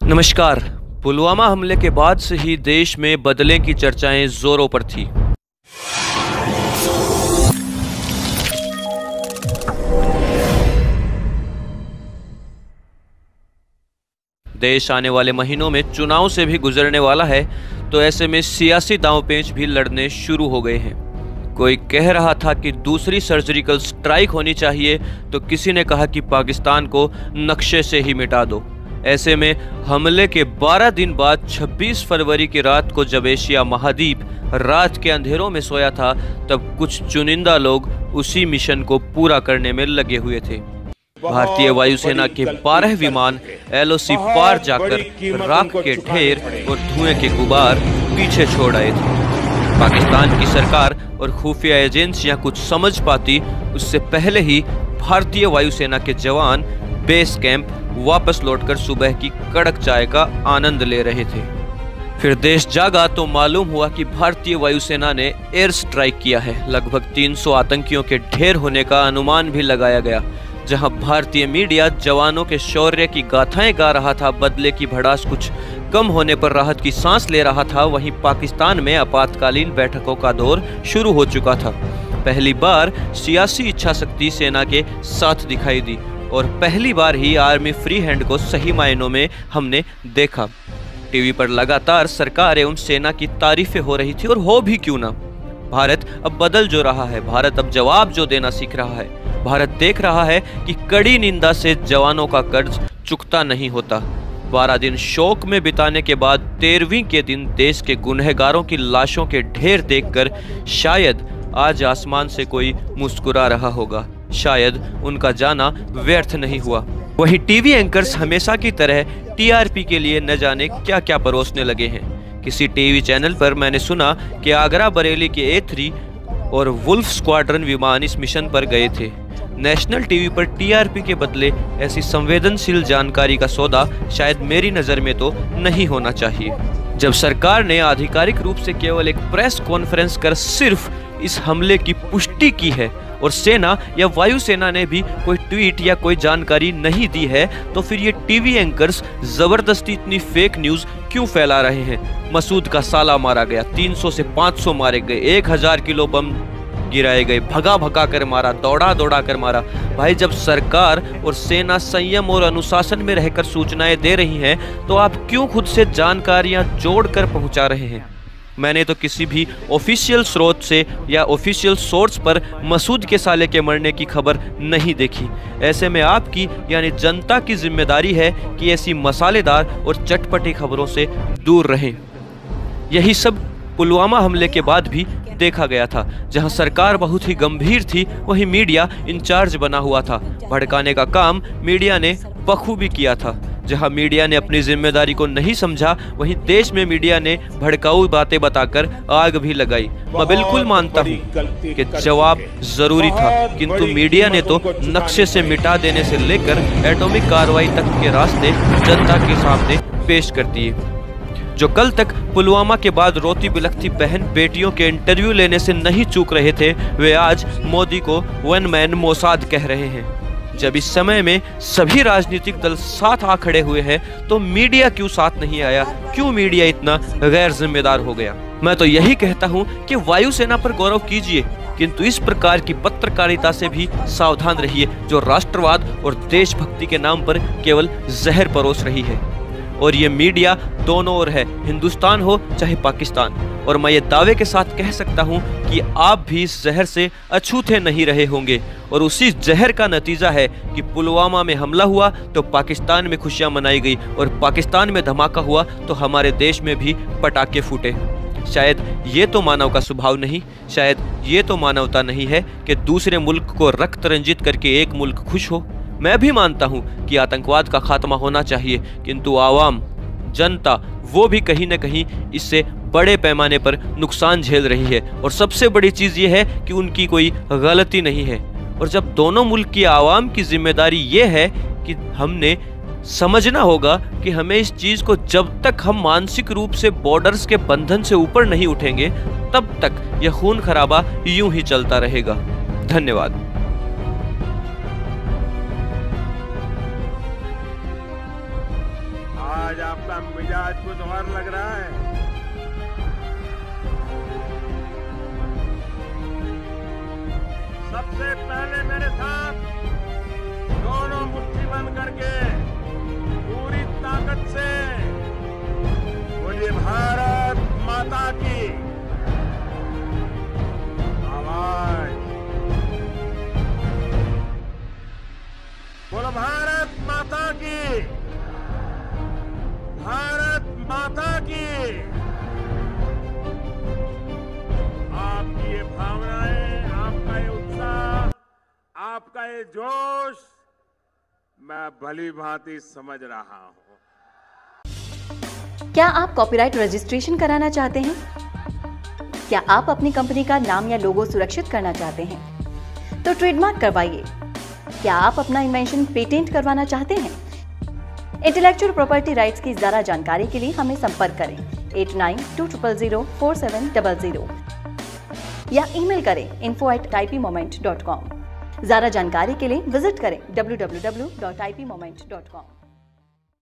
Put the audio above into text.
नमस्कार। पुलवामा हमले के बाद से ही देश में बदले की चर्चाएं जोरों पर थी। देश आने वाले महीनों में चुनाव से भी गुजरने वाला है, तो ऐसे में सियासी दांवपेच भी लड़ने शुरू हो गए हैं। कोई कह रहा था कि दूसरी सर्जिकल स्ट्राइक होनी चाहिए, तो किसी ने कहा कि पाकिस्तान को नक्शे से ही मिटा दो। ऐसे में हमले के 12 दिन बाद 26 फरवरी की रात को जब एशिया महाद्वीप रात के अंधेरों में सोया था, तब कुछ चुनिंदा लोग उसी मिशन को पूरा करने में लगे हुए थे। भारतीय वायुसेना के 12 विमान LOC पार जाकर राख के ढेर और धुएं के गुबार पीछे छोड़ आए थे। पाकिस्तान की सरकार और खुफिया एजेंसियां कुछ समझ पाती, उससे पहले ही भारतीय वायुसेना के जवान बेस कैंप वापस लौटकर सुबह की कड़क चाय का आनंद ले रहे थे। फिर देश जागा तो मालूम हुआ कि भारतीय वायुसेना ने एयर स्ट्राइक किया है। लगभग 300 आतंकियों के ढेर होने का अनुमान भी लगाया गया। जहां भारतीय मीडिया जवानों के शौर्य की गाथाएं गा रहा था, बदले की भड़ास कुछ कम होने पर राहत की सांस ले रहा था, वहीं पाकिस्तान में आपातकालीन बैठकों का दौर शुरू हो चुका था। पहली बार सियासी इच्छाशक्ति सेना के साथ दिखाई दी और पहली बार ही आर्मी फ्री हैंड को सही मायनों में हमने देखा। टीवी पर लगातार सरकार एवं सेना की तारीफें हो रही थी, और हो भी क्यों ना। भारत अब बदल जो रहा है, भारत अब जवाब जो देना सीख रहा है। भारत देख रहा है कि कड़ी निंदा से जवानों का कर्ज चुकता नहीं होता। 12 दिन शोक में बिताने के बाद 13वीं के दिन देश के गुनहगारों की लाशों के ढेर देखकर शायद आज आसमान से कोई मुस्कुरा रहा होगा। शायद उनका जाना व्यर्थ नहीं हुआ। वही टीवी एंकर्स हमेशा की तरह TRP के लिए न जाने क्या क्या परोसने लगे हैं। किसी टीवी चैनल पर मैंने सुना कि आगरा बरेली के A3 और वुल्फ स्क्वाड्रन विमान इस मिशन पर गए थे। नेशनल टीवी पर TRP के बदले ऐसी संवेदनशील जानकारी का सौदा शायद मेरी नज़र में तो नहीं होना चाहिए। जब सरकार ने आधिकारिक रूप से केवल एक प्रेस कॉन्फ्रेंस कर सिर्फ इस हमले की पुष्टि की है और सेना या वायुसेना ने भी कोई ट्वीट या कोई जानकारी नहीं दी है, तो फिर ये टीवी एंकर्स जबरदस्ती इतनी फेक न्यूज़ क्यों फैला रहे हैं। मसूद का साला मारा गया, 300 से 500 मारे गए, 1000 किलो बम गिराए गए, भगा भगा कर मारा, दौड़ा दौड़ा कर मारा। भाई, जब सरकार और सेना संयम और अनुशासन में रहकर सूचनाएं दे रही हैं, तो आप क्यों खुद से जानकारियां जोड़कर पहुंचा रहे हैं। मैंने तो किसी भी ऑफिशियल स्रोत से या ऑफिशियल सोर्स पर मसूद के साले के मरने की खबर नहीं देखी। ऐसे में आपकी यानी जनता की जिम्मेदारी है कि ऐसी मसालेदार और चटपटी खबरों से दूर रहें। यही सब पुलवामा हमले के बाद भी देखा गया था। जहां सरकार बहुत ही गंभीर थी, वहीं मीडिया इंचार्ज बना हुआ था। भड़काने का काम मीडिया ने बखूबी किया था। जहां मीडिया ने अपनी जिम्मेदारी को नहीं समझा, वहीं देश में मीडिया ने भड़काऊ बातें बताकर आग भी लगाई। मैं बिल्कुल मानता हूं कि जवाब जरूरी था, किंतु मीडिया ने तो नक्शे से मिटा देने से लेकर एटॉमिक कार्रवाई तक के रास्ते जनता के सामने पेश कर दिए। जो कल तक पुलवामा के बाद रोती बिलखती बहन बेटियों के इंटरव्यू लेने से नहीं चूक रहे थे, वे आज मोदी को वन मैन मोसाद कह रहे हैं। जब इस समय में सभी राजनीतिक दल साथ आ खड़े हुए हैं, तो मीडिया क्यों साथ नहीं आया? क्यों मीडिया इतना गैर जिम्मेदार हो गया? मैं तो यही कहता हूं कि वायुसेना पर गौरव कीजिए, किंतु इस प्रकार की पत्रकारिता से भी सावधान रहिए, जो राष्ट्रवाद और देशभक्ति के नाम पर केवल जहर परोस रही है। और ये मीडिया दोनों ओर है, हिंदुस्तान हो चाहे पाकिस्तान। और मैं ये दावे के साथ कह सकता हूँ कि आप भी इस जहर से अछूते नहीं रहे होंगे। और उसी जहर का नतीजा है कि पुलवामा में हमला हुआ तो पाकिस्तान में खुशियाँ मनाई गई, और पाकिस्तान में धमाका हुआ तो हमारे देश में भी पटाखे फूटे। शायद ये तो मानव का स्वभाव नहीं, शायद ये तो मानवता नहीं है कि दूसरे मुल्क को रक्त रंजित करके एक मुल्क खुश हो। मैं भी मानता हूं कि आतंकवाद का खात्मा होना चाहिए, किंतु आवाम, जनता, वो भी कहीं न कहीं इससे बड़े पैमाने पर नुकसान झेल रही है। और सबसे बड़ी चीज़ ये है कि उनकी कोई गलती नहीं है। और जब दोनों मुल्क की आवाम की जिम्मेदारी ये है कि हमने समझना होगा कि हमें इस चीज़ को, जब तक हम मानसिक रूप से बॉर्डर्स के बंधन से ऊपर नहीं उठेंगे, तब तक यह खून खराबा यूं ही चलता रहेगा। धन्यवाद। आजा आपका मिजाज कुछ और लग रहा है। सबसे पहले मेरे साथ दोनों मुट्ठी बंद करके पूरी ताकत से बोलिए भारत माता की आवाज। बोलो भारत माता की, भारत माता की। आपकी ये भावनाएं, आपका ये उत्साह, आपका ये जोश मैं भली भांति समझ रहा हूं। क्या आप कॉपीराइट रजिस्ट्रेशन कराना चाहते हैं? क्या आप अपनी कंपनी का नाम या लोगो सुरक्षित करना चाहते हैं? तो ट्रेडमार्क करवाइए। क्या आप अपना इन्वेंशन पेटेंट करवाना चाहते हैं? इंटेलेक्चुअल प्रॉपर्टी राइट्स की ज्यादा जानकारी के लिए हमें संपर्क करें 8920004700 या ईमेल करें info@ipmoment.com। ज्यादा जानकारी के लिए विजिट करें www.ipmoment.com।